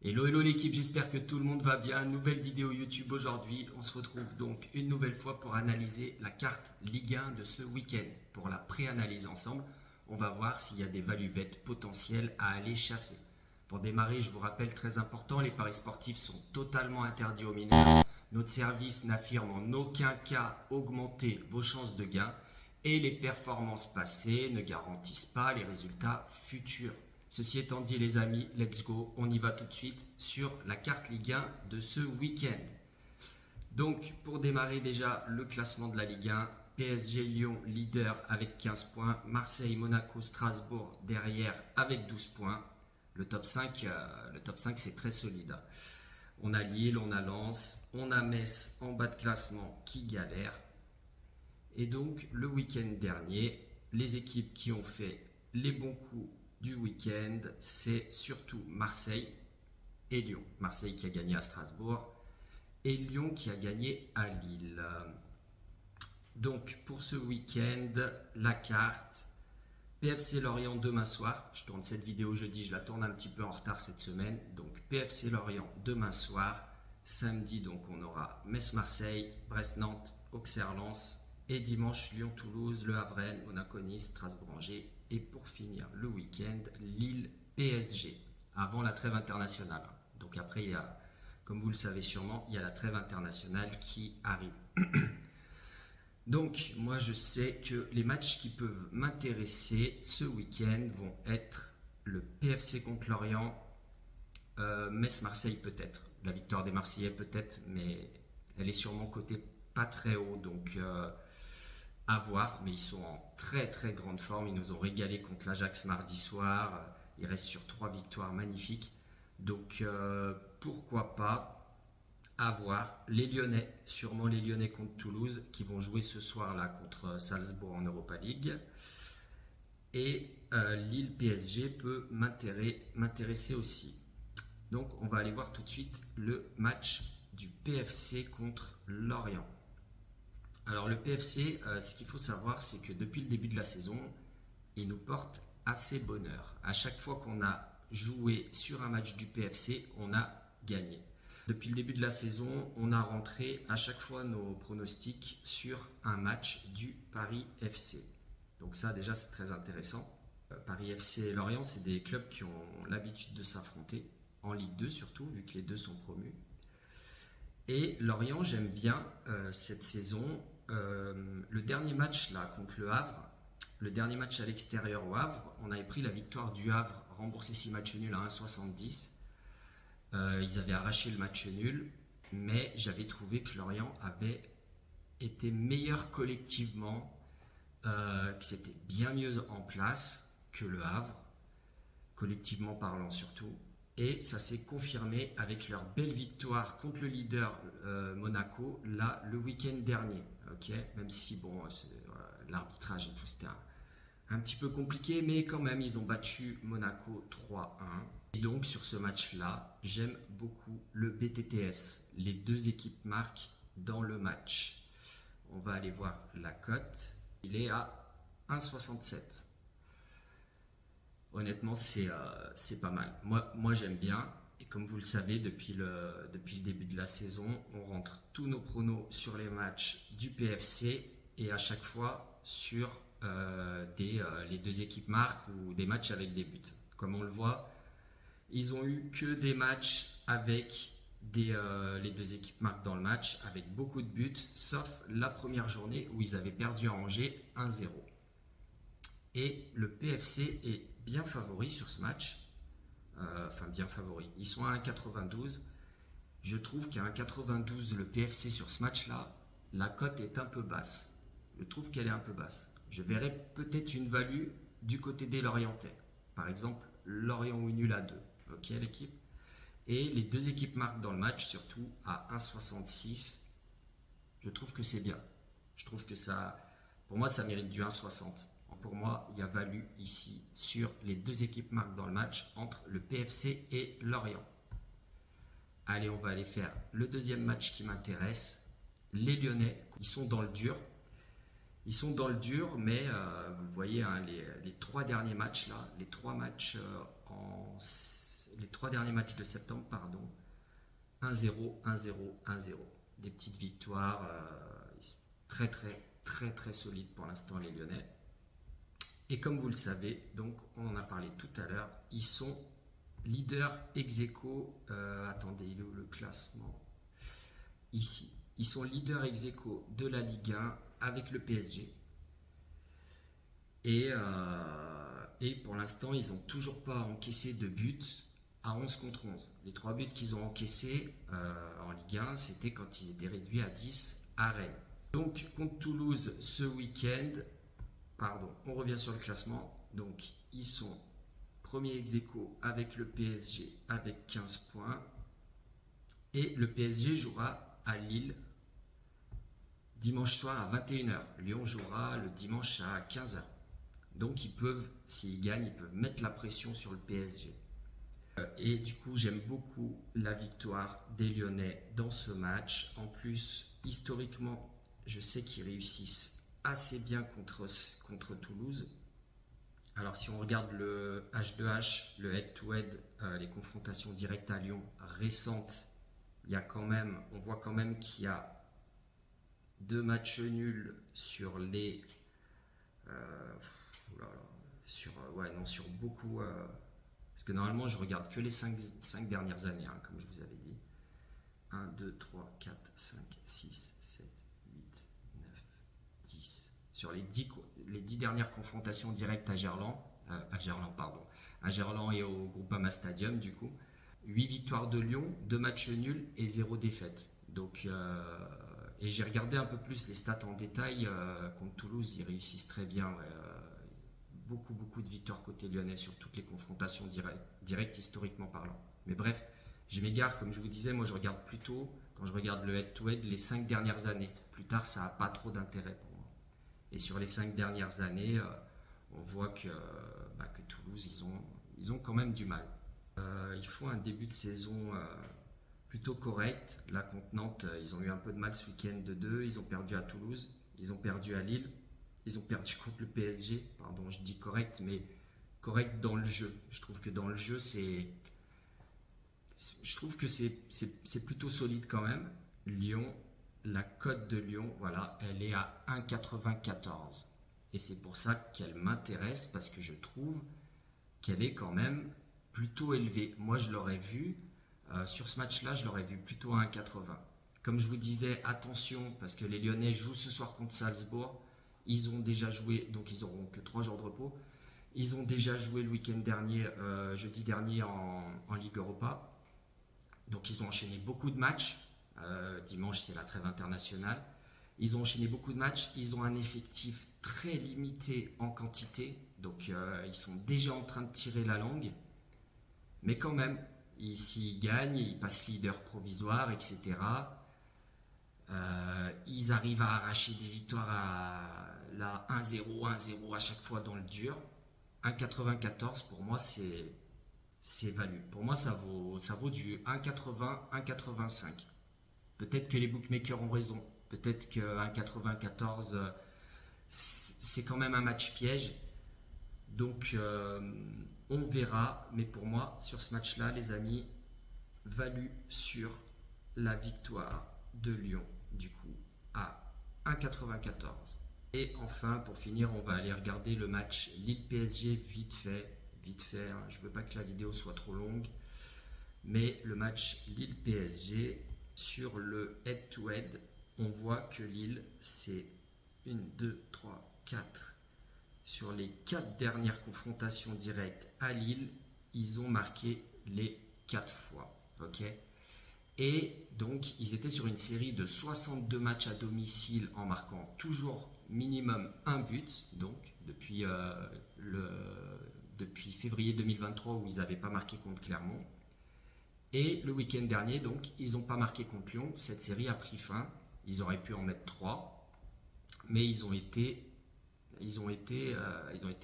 Hello, hello l'équipe, j'espère que tout le monde va bien. Nouvelle vidéo YouTube aujourd'hui. On se retrouve donc une nouvelle fois pour analyser la carte Ligue 1 de ce week-end. Pour la pré-analyse ensemble, on va voir s'il y a des value bets potentielles à aller chasser. Pour démarrer, je vous rappelle, très important, les paris sportifs sont totalement interdits aux mineurs. Notre service n'affirme en aucun cas augmenter vos chances de gain et les performances passées ne garantissent pas les résultats futurs. Ceci étant dit les amis, let's go, on y va tout de suite sur la carte Ligue 1 de ce week-end. Donc pour démarrer déjà le classement de la Ligue 1, PSG Lyon leader avec 15 points, Marseille, Monaco, Strasbourg derrière avec 12 points. Le top 5 c'est très solide. On a Lille, on a Lens, on a Metz en bas de classement qui galère. Et donc le week-end dernier, les équipes qui ont fait les bons coups du week-end, c'est surtout Marseille et Lyon. Marseille qui a gagné à Strasbourg et Lyon qui a gagné à Lille. Donc pour ce week-end, la carte PFC Lorient demain soir. Je tourne cette vidéo jeudi, je la tourne un petit peu en retard cette semaine. Donc PFC Lorient demain soir. Samedi, donc on aura Metz-Marseille, Brest-Nantes, Auxerre-Lens. Et dimanche, Lyon-Toulouse, Le Havre, Monaco-Nice, Strasbourg-Angers. Et pour finir le week-end, Lille-PSG, avant la trêve internationale. Donc après, il y a, comme vous le savez sûrement, il y a la trêve internationale qui arrive. Donc moi, je sais que les matchs qui peuvent m'intéresser ce week-end vont être le PFC contre Lorient, Metz-Marseille peut-être. La victoire des Marseillais peut-être, mais elle est sûrement cotée pas très haut, donc à voir, mais ils sont en très très grande forme. Ils nous ont régalé contre l'Ajax mardi soir. Ils restent sur 3 victoires magnifiques. Donc pourquoi pas à voir. Les Lyonnais, sûrement les Lyonnais contre Toulouse, qui vont jouer ce soir-là contre Salzbourg en Europa League. Et Lille PSG peut m'intéresser aussi. Donc on va aller voir tout de suite le match du PFC contre Lorient. Alors le PFC, ce qu'il faut savoir, c'est que depuis le début de la saison, il nous porte assez bonheur. À chaque fois qu'on a joué sur un match du PFC, on a gagné. Depuis le début de la saison, on a rentré à chaque fois nos pronostics sur un match du Paris FC. Donc ça déjà c'est très intéressant. Paris FC et Lorient, c'est des clubs qui ont l'habitude de s'affronter, en Ligue 2 surtout, vu que les deux sont promus. Et Lorient, j'aime bien cette saison. Le dernier match là contre le Havre, le dernier match à l'extérieur au Havre, on avait pris la victoire du Havre, remboursé 6 matchs nuls à 1,70. Ils avaient arraché le match nul, mais j'avais trouvé que Lorient avait été meilleur collectivement, que c'était bien mieux en place que le Havre, collectivement parlant surtout. Et ça s'est confirmé avec leur belle victoire contre le leader Monaco, là, le week-end dernier. Okay, même si bon, l'arbitrage et tout, c'était un petit peu compliqué, mais quand même, ils ont battu Monaco 3-1. Et donc, sur ce match-là, j'aime beaucoup le BTTS. Les deux équipes marquent dans le match. On va aller voir la cote. Il est à 1,67. Honnêtement, c'est pas mal. Moi j'aime bien. Et comme vous le savez, depuis le début de la saison, on rentre tous nos pronos sur les matchs du PFC et à chaque fois sur les deux équipes marquent ou des matchs avec des buts. Comme on le voit, ils ont eu que des matchs avec les deux équipes marquent dans le match avec beaucoup de buts, sauf la première journée où ils avaient perdu à Angers 1-0. Et le PFC est bien favori sur ce match. Enfin, bien favori. Ils sont à 1,92. Je trouve qu'à 1,92, le PFC sur ce match-là, la cote est un peu basse. Je trouve qu'elle est un peu basse. Je verrais peut-être une value du côté des Lorientais. Par exemple, Lorient ou nul à 2. Ok, l'équipe. Et les deux équipes marquent dans le match, surtout à 1,66. Je trouve que c'est bien. Je trouve que ça, pour moi, ça mérite du 1,60. Pour moi, il y a value ici sur les deux équipes marquent dans le match entre le PFC et Lorient. Allez, on va aller faire le deuxième match qui m'intéresse. Les Lyonnais, ils sont dans le dur. Ils sont dans le dur, mais vous voyez, hein, les 3 derniers matchs, là, les 3 matchs les 3 derniers matchs de septembre, pardon, 1-0, 1-0, 1-0. Des petites victoires très très très très solides pour l'instant les Lyonnais. Et comme vous le savez, donc on en a parlé tout à l'heure, ils sont leaders ex-aequo. Attendez, il est où le classement? Ici. Ils sont leaders ex-aequo de la Ligue 1 avec le PSG. Et pour l'instant, ils n'ont toujours pas encaissé de buts à 11 contre 11. Les 3 buts qu'ils ont encaissés en Ligue 1, c'était quand ils étaient réduits à 10 à Rennes. Donc, contre Toulouse ce week-end, on revient sur le classement. Donc, ils sont premiers ex-aequo avec le PSG avec 15 points. Et le PSG jouera à Lille dimanche soir à 21h. Lyon jouera le dimanche à 15h. Donc ils peuvent, s'ils gagnent, ils peuvent mettre la pression sur le PSG. Et du coup, j'aime beaucoup la victoire des Lyonnais dans ce match. En plus, historiquement, je sais qu'ils réussissent assez bien contre Toulouse. Alors si on regarde le H2H, le head-to-head, les confrontations directes à Lyon récentes, on voit quand même qu'il y a 2 matchs nuls sur les sur beaucoup parce que normalement je regarde que les 5 dernières années, comme je vous avais dit. 1, 2, 3, 4, 5, 6, 7, 8, 9, 10 sur les 10 dernières confrontations directes à Gerland et au Groupama Stadium. Du coup 8 victoires de Lyon, 2 matchs nuls et 0 défaite. Donc et j'ai regardé un peu plus les stats en détail. Contre Toulouse, ils réussissent très bien. Beaucoup de victoires côté lyonnais sur toutes les confrontations directes historiquement parlant. Mais bref, je m'égare. Comme je vous disais, moi je regarde plutôt, quand je regarde le head-to-head, les 5 dernières années. Plus tard, ça n'a pas trop d'intérêt pour moi. Et sur les 5 dernières années, on voit que Toulouse, ils ont quand même du mal. Ils font un début de saison plutôt correct. Là, contre Nantes, ils ont eu un peu de mal ce week-end de 2. Ils ont perdu à Toulouse. Ils ont perdu à Lille. Ils ont perdu contre le PSG. Pardon, je dis correct, mais correct dans le jeu. Je trouve que dans le jeu, c'est plutôt solide quand même. Lyon, la cote de Lyon, voilà, elle est à 1,94. Et c'est pour ça qu'elle m'intéresse, parce que je trouve qu'elle est quand même plutôt élevée. Moi, je l'aurais vu. Sur ce match-là, je l'aurais vu plutôt à 1,80. Comme je vous disais, attention, parce que les Lyonnais jouent ce soir contre Salzbourg. Ils ont déjà joué, donc ils n'auront que 3 jours de repos. Ils ont déjà joué le week-end dernier, jeudi dernier, en Ligue Europa. Donc ils ont enchaîné beaucoup de matchs. Dimanche, c'est la trêve internationale. Ils ont enchaîné beaucoup de matchs. Ils ont un effectif très limité en quantité. Donc ils sont déjà en train de tirer la langue. Mais quand même, s'ils gagnent, ils passent leader provisoire, etc. Ils arrivent à arracher des victoires à 1-0, 1-0 à chaque fois dans le dur. 1,94 pour moi, c'est value. Pour moi, ça vaut du 1,80, 1,85. Peut-être que les bookmakers ont raison. Peut-être que 1,94, c'est quand même un match piège. Donc, on verra. Mais pour moi, sur ce match-là, les amis, value sur la victoire de Lyon, du coup, à 1,94. Et enfin, pour finir, on va aller regarder le match Lille-PSG vite fait. Je ne veux pas que la vidéo soit trop longue. Mais le match Lille-PSG, sur le head-to-head, on voit que Lille, c'est 1, 2, 3, 4. Sur les 4 dernières confrontations directes à Lille, ils ont marqué les 4 fois. Ok ? Et donc, ils étaient sur une série de 62 matchs à domicile en marquant toujours minimum un but. Donc, depuis février 2023 où ils n'avaient pas marqué contre Clermont. Et le week-end dernier, donc, ils n'ont pas marqué contre Lyon. Cette série a pris fin. Ils auraient pu en mettre 3. Mais ils ont été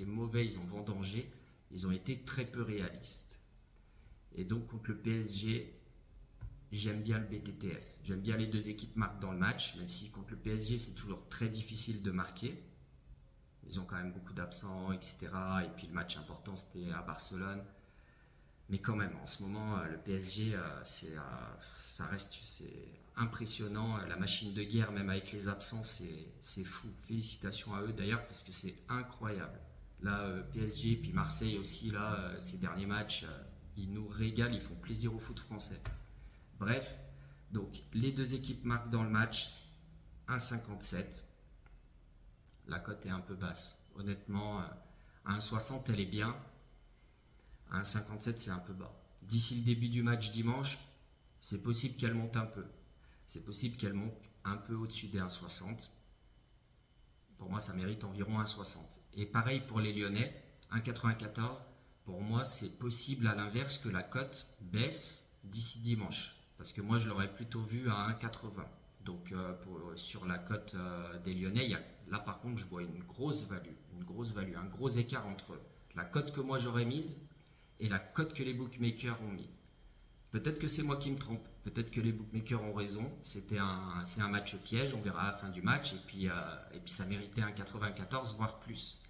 mauvais, ils ont vendangé. Ils ont été très peu réalistes. Et donc, contre le PSG, j'aime bien le BTTS. J'aime bien les 2 équipes marquent dans le match, même si contre le PSG, c'est toujours très difficile de marquer. Ils ont quand même beaucoup d'absents, etc. Et puis le match important, c'était à Barcelone. Mais quand même, en ce moment, le PSG, ça reste, c'est impressionnant. La machine de guerre, même avec les absents, c'est fou. Félicitations à eux d'ailleurs, parce que c'est incroyable. Là, PSG, puis Marseille aussi, là, ces derniers matchs, ils nous régalent, ils font plaisir au foot français. Bref, donc les deux équipes marquent dans le match 1,57. La cote est un peu basse. Honnêtement, à 1,60, elle est bien. À 1,57, c'est un peu bas. D'ici le début du match dimanche, c'est possible qu'elle monte un peu. C'est possible qu'elle monte un peu au-dessus des 1,60. Pour moi, ça mérite environ 1,60. Et pareil pour les Lyonnais, 1,94. Pour moi, c'est possible à l'inverse que la cote baisse d'ici dimanche. Parce que moi, je l'aurais plutôt vu à 1,80. Donc, sur la cote des Lyonnais, là par contre, je vois une grosse value, un gros écart entre la cote que moi j'aurais mise et la cote que les bookmakers ont mis. Peut-être que c'est moi qui me trompe, peut-être que les bookmakers ont raison, c'est un match piège, on verra à la fin du match, et puis ça méritait un 94, voire plus.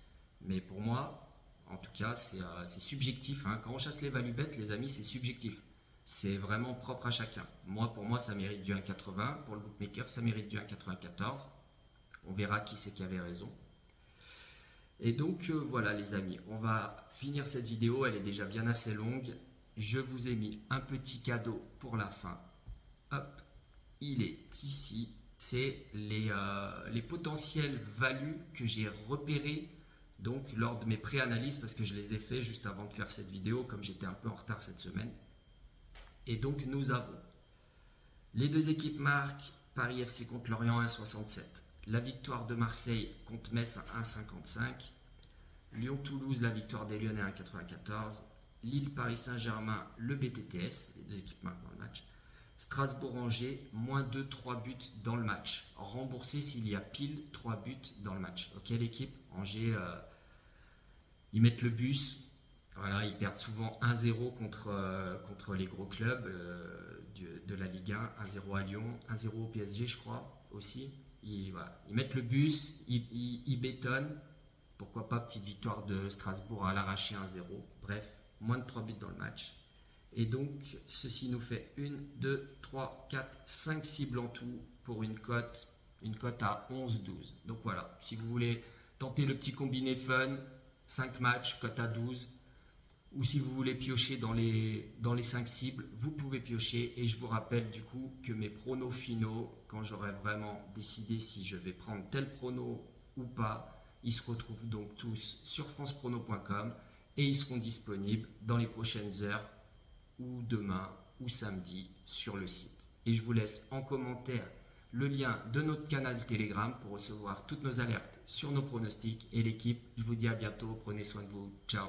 Mais pour moi, en tout cas, c'est subjectif, hein. Quand on chasse les value bets, les amis, c'est subjectif. C'est vraiment propre à chacun. Pour moi, ça mérite du 1,80. Pour le bookmaker, ça mérite du 1,94. On verra qui c'est qui avait raison. Et donc voilà les amis, on va finir cette vidéo, elle est déjà bien assez longue. Je vous ai mis un petit cadeau pour la fin. Hop, il est ici. C'est les potentielles values que j'ai repérées donc lors de mes pré-analyses, parce que je les ai fait juste avant de faire cette vidéo, comme j'étais un peu en retard cette semaine. Et donc nous avons les deux équipes marquent, Paris FC contre Lorient 1,67. La victoire de Marseille contre Metz à 1,55. Lyon-Toulouse, la victoire des Lyonnais à 1,94. Lille-Paris Saint-Germain, le BTTS, les deux équipes marquent dans le match. Strasbourg-Angers, moins 2, 3 buts dans le match. Remboursé s'il y a pile 3 buts dans le match. Ok l'équipe, Angers, ils mettent le bus. Voilà, ils perdent souvent 1-0 contre les gros clubs de la Ligue 1. 1-0 à Lyon, 1-0 au PSG je crois aussi. Ils mettent le bus, ils bétonnent. Pourquoi pas petite victoire de Strasbourg à l'arraché 1-0. Bref, moins de 3 buts dans le match. Et donc, ceci nous fait 1, 2, 3, 4, 5 cibles en tout pour une cote à 11-12. Donc voilà, si vous voulez tenter le petit combiné fun, 5 matchs, cote à 12. Ou si vous voulez piocher dans les 5 cibles, vous pouvez piocher. Et je vous rappelle du coup que mes pronos finaux, quand j'aurai vraiment décidé si je vais prendre tel prono ou pas, ils se retrouvent donc tous sur franceprono.com et ils seront disponibles dans les prochaines heures ou demain ou samedi sur le site. Et je vous laisse en commentaire le lien de notre canal Telegram pour recevoir toutes nos alertes sur nos pronostics. Et l'équipe, je vous dis à bientôt, prenez soin de vous, ciao.